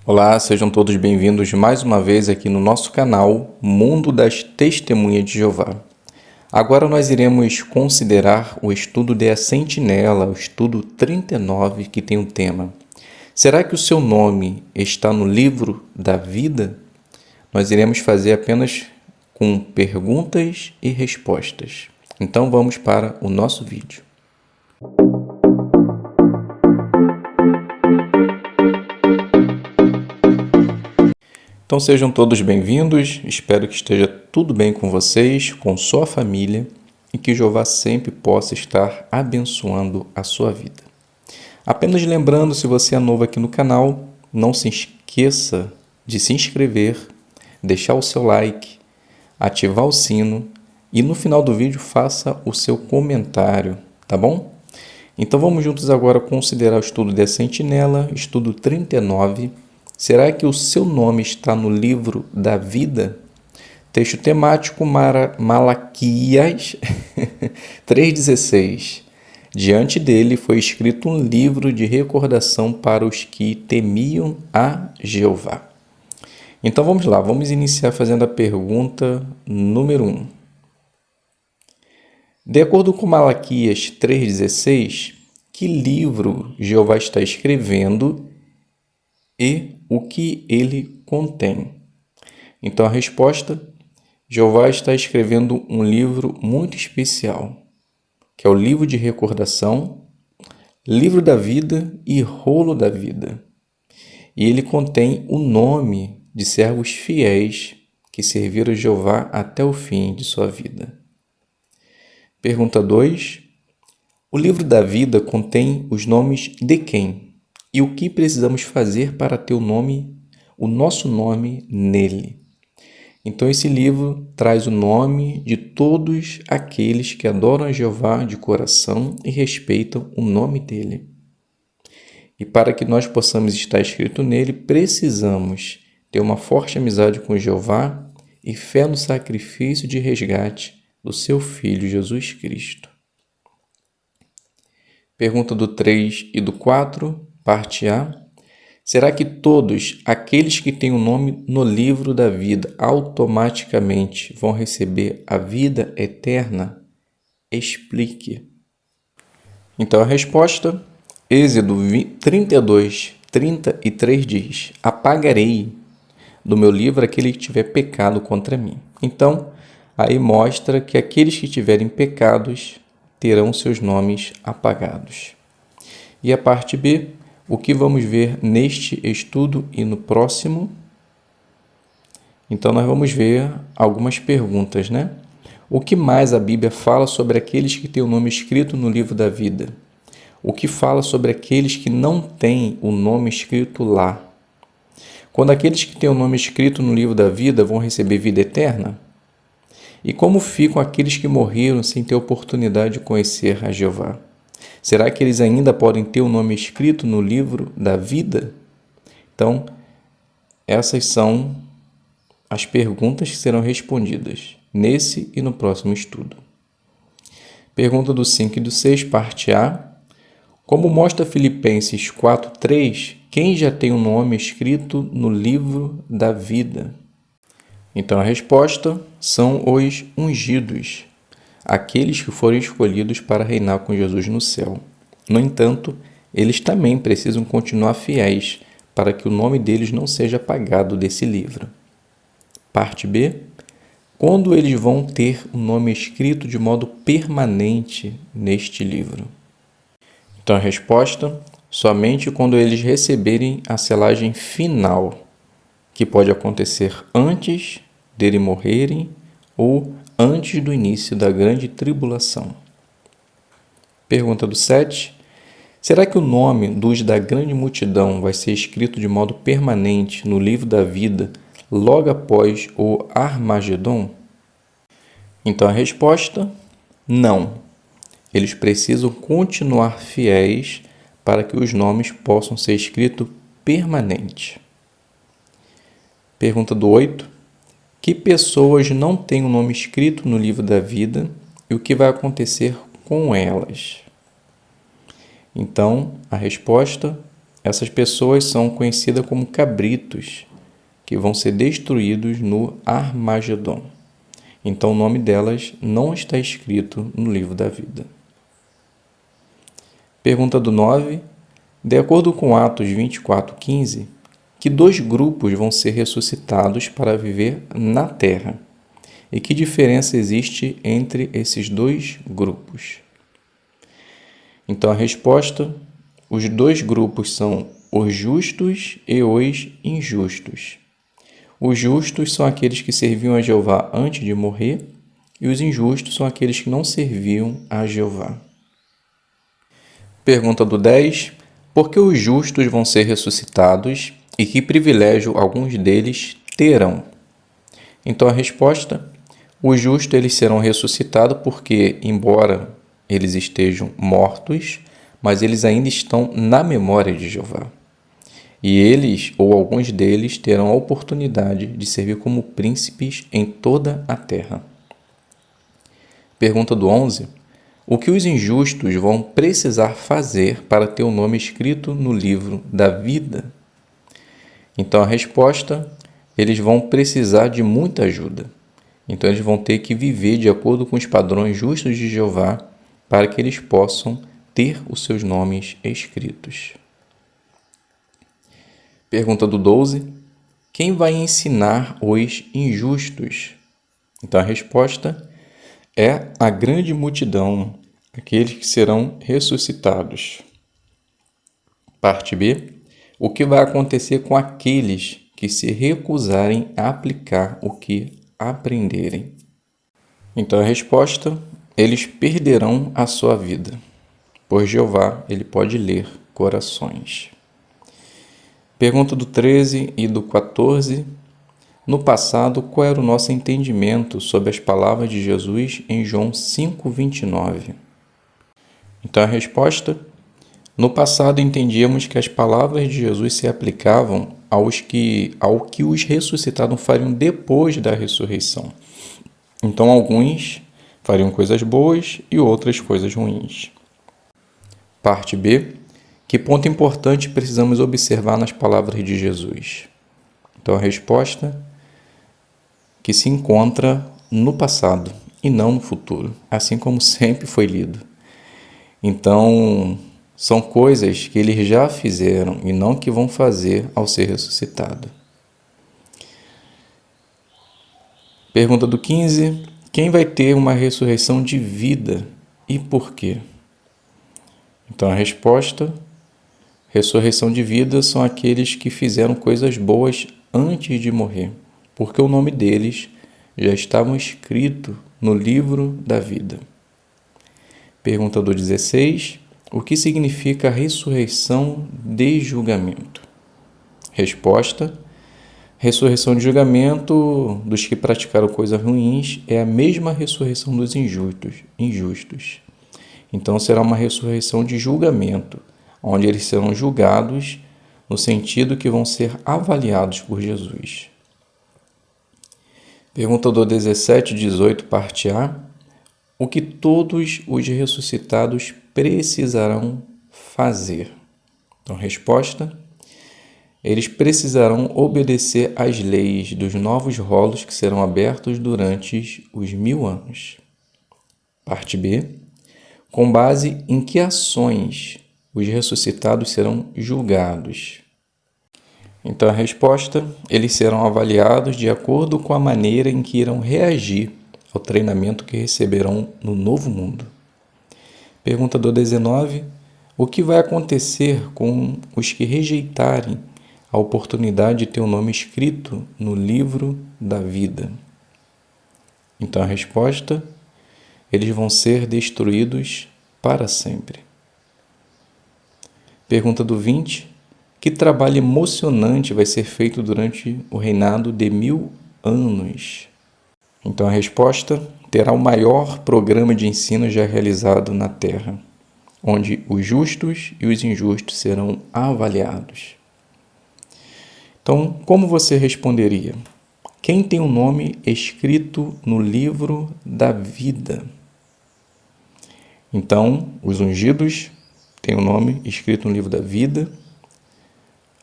Olá, sejam todos bem-vindos mais uma vez aqui no nosso canal Mundo das Testemunhas de Jeová. Agora nós iremos considerar o estudo de A Sentinela, o estudo 39, que tem o tema: será que o seu nome está no livro da vida? Nós iremos fazer apenas com perguntas e respostas. Então vamos para o nosso vídeo. Então sejam todos bem-vindos, espero que esteja tudo bem com vocês, com sua família e que Jeová sempre possa estar abençoando a sua vida. Apenas lembrando, se você é novo aqui no canal, não se esqueça de se inscrever, deixar o seu like, ativar o sino e no final do vídeo faça o seu comentário, tá bom? Então vamos juntos agora considerar o estudo da Sentinela, estudo 39. Será que o seu nome está no livro da vida? Texto temático Malaquias 3,16. Diante dele foi escrito um livro de recordação para os que temiam a Jeová. Então vamos lá, vamos iniciar fazendo a pergunta número 1. De acordo com Malaquias 3,16, que livro Jeová está escrevendo e o que ele contém? Então a resposta: Jeová está escrevendo um livro muito especial, que é o livro de recordação, livro da vida e rolo da vida. E ele contém o nome de servos fiéis que serviram a Jeová até o fim de sua vida. Pergunta 2. O livro da vida contém os nomes de quem? E o que precisamos fazer para ter o nosso nome nele? Então esse livro traz o nome de todos aqueles que adoram a Jeová de coração e respeitam o nome dele. E para que nós possamos estar escrito nele, precisamos ter uma forte amizade com Jeová e fé no sacrifício de resgate do seu Filho Jesus Cristo. Pergunta do 3 e do 4. Parte A. Será que todos aqueles que têm o nome no livro da vida automaticamente vão receber a vida eterna? Explique. Então a resposta, Êxodo 32, 33 diz: apagarei do meu livro aquele que tiver pecado contra mim. Então, aí mostra que aqueles que tiverem pecados terão seus nomes apagados. E a parte B, o que vamos ver neste estudo e no próximo? Então, nós vamos ver algumas perguntas, né? O que mais a Bíblia fala sobre aqueles que têm o nome escrito no livro da vida? O que fala sobre aqueles que não têm o nome escrito lá? Quando aqueles que têm o nome escrito no livro da vida vão receber vida eterna? E como ficam aqueles que morreram sem ter oportunidade de conhecer a Jeová? Será que eles ainda podem ter o nome escrito no livro da vida? Então, essas são as perguntas que serão respondidas nesse e no próximo estudo. Pergunta do 5 e do 6, parte A. Como mostra Filipenses 4:3, quem já tem o nome escrito no livro da vida? Então, a resposta são os ungidos, aqueles que foram escolhidos para reinar com Jesus no céu. No entanto, eles também precisam continuar fiéis para que o nome deles não seja apagado desse livro. Parte B. Quando eles vão ter o nome escrito de modo permanente neste livro? Então a resposta: somente quando eles receberem a selagem final, que pode acontecer antes dele morrerem ou antes do início da grande tribulação. Pergunta do 7. Será que o nome dos da grande multidão vai ser escrito de modo permanente no livro da vida logo após o Armagedon? Então a resposta: não. Eles precisam continuar fiéis para que os nomes possam ser escritos permanente. Pergunta do 8. Que pessoas não têm o nome escrito no livro da vida e o que vai acontecer com elas? Então, a resposta Essas pessoas são conhecidas como cabritos, que vão ser destruídos no Armagedon. Então o nome delas não está escrito no livro da vida. Pergunta do 9. De acordo com Atos 24:15, que 2 grupos vão ser ressuscitados para viver na terra? E que diferença existe entre esses 2 grupos? Então a resposta: os 2 grupos são os justos e os injustos. Os justos são aqueles que serviam a Jeová antes de morrer, e os injustos são aqueles que não serviam a Jeová. Pergunta do 10. Por que os justos vão ser ressuscitados e que privilégio alguns deles terão? Então a resposta: os justos eles serão ressuscitados porque, embora eles estejam mortos, mas eles ainda estão na memória de Jeová. E eles, ou alguns deles, terão a oportunidade de servir como príncipes em toda a terra. Pergunta do 11. O que os injustos vão precisar fazer para ter o nome escrito no livro da vida? Então a resposta: eles vão precisar de muita ajuda. Então eles vão ter que viver de acordo com os padrões justos de Jeová para que eles possam ter os seus nomes escritos. Pergunta do 12. Quem vai ensinar os injustos? Então a resposta é a grande multidão, aqueles que serão ressuscitados. Parte B. O que vai acontecer com aqueles que se recusarem a aplicar o que aprenderem? Então a resposta: eles perderão a sua vida, pois Jeová ele pode ler corações. Pergunta do 13 e do 14. No passado, qual era o nosso entendimento sobre as palavras de Jesus em João 5:29? Então a resposta: no passado entendíamos que as palavras de Jesus se aplicavam ao que os ressuscitados fariam depois da ressurreição. Então alguns fariam coisas boas e outras coisas ruins. Parte B. Que ponto importante precisamos observar nas palavras de Jesus? Então a resposta: que se encontra no passado e não no futuro, assim como sempre foi lido. Então, são coisas que eles já fizeram e não que vão fazer ao ser ressuscitado. Pergunta do 15. Quem vai ter uma ressurreição de vida e por quê? Então a resposta: ressurreição de vida são aqueles que fizeram coisas boas antes de morrer, porque o nome deles já estava escrito no livro da vida. Pergunta do 16. O que significa a ressurreição de julgamento? Resposta: ressurreição de julgamento dos que praticaram coisas ruins é a mesma ressurreição dos injustos. Então será uma ressurreição de julgamento, onde eles serão julgados no sentido que vão ser avaliados por Jesus. Pergunta do 17 e 18, parte A. O que todos os ressuscitados precisarão fazer? Então, resposta: eles precisarão obedecer às leis dos novos rolos que serão abertos durante os 1000 anos. Parte B. Com base em que ações os ressuscitados serão julgados? Então a resposta: eles serão avaliados de acordo com a maneira em que irão reagir ao treinamento que receberão no novo mundo. Pergunta do 19. O que vai acontecer com os que rejeitarem a oportunidade de ter o nome escrito no livro da vida? Então a resposta: eles vão ser destruídos para sempre. Pergunta do 20. Que trabalho emocionante vai ser feito durante o reinado de 1000 anos? Então a resposta: terá o maior programa de ensino já realizado na Terra, onde os justos e os injustos serão avaliados. Então, como você responderia? Quem tem o nome escrito no livro da vida? Então, os ungidos têm o nome escrito no livro da vida.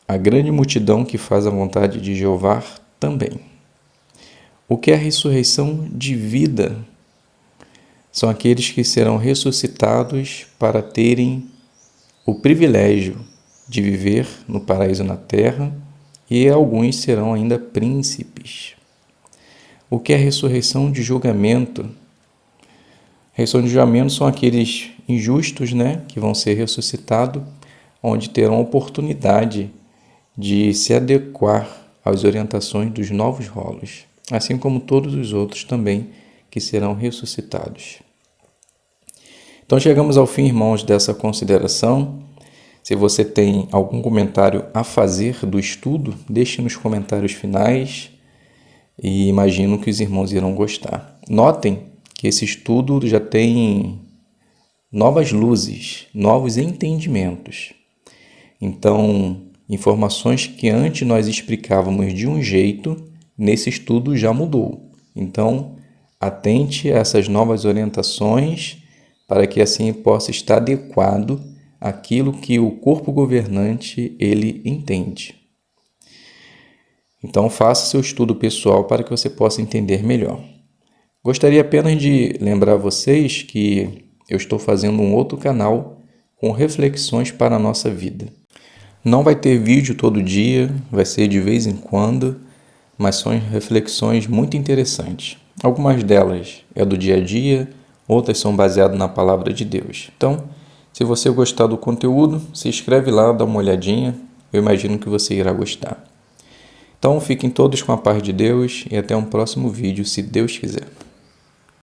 A grande multidão que faz a vontade de Jeová também. O que é a ressurreição de vida? São aqueles que serão ressuscitados para terem o privilégio de viver no paraíso na terra, e alguns serão ainda príncipes. O que é a ressurreição de julgamento? A ressurreição de julgamento são aqueles injustos, que vão ser ressuscitados, onde terão a oportunidade de se adequar às orientações dos novos rolos, assim como todos os outros também que serão ressuscitados. Então chegamos ao fim, irmãos, dessa consideração. Se você tem algum comentário a fazer do estudo, deixe nos comentários finais e imagino que os irmãos irão gostar. Notem que esse estudo já tem novas luzes, novos entendimentos. Então, informações que antes nós explicávamos de um jeito, nesse estudo já mudou. Então, atente a essas novas orientações para que assim possa estar adequado àquilo que o corpo governante ele entende. Então, faça seu estudo pessoal para que você possa entender melhor. Gostaria apenas de lembrar vocês que eu estou fazendo um outro canal com reflexões para a nossa vida. Não vai ter vídeo todo dia, vai ser de vez em quando, mas são reflexões muito interessantes. Algumas delas é do dia a dia, outras são baseadas na palavra de Deus. Então, se você gostar do conteúdo, se inscreve lá, dá uma olhadinha, eu imagino que você irá gostar. Então, fiquem todos com a paz de Deus e até um próximo vídeo, se Deus quiser.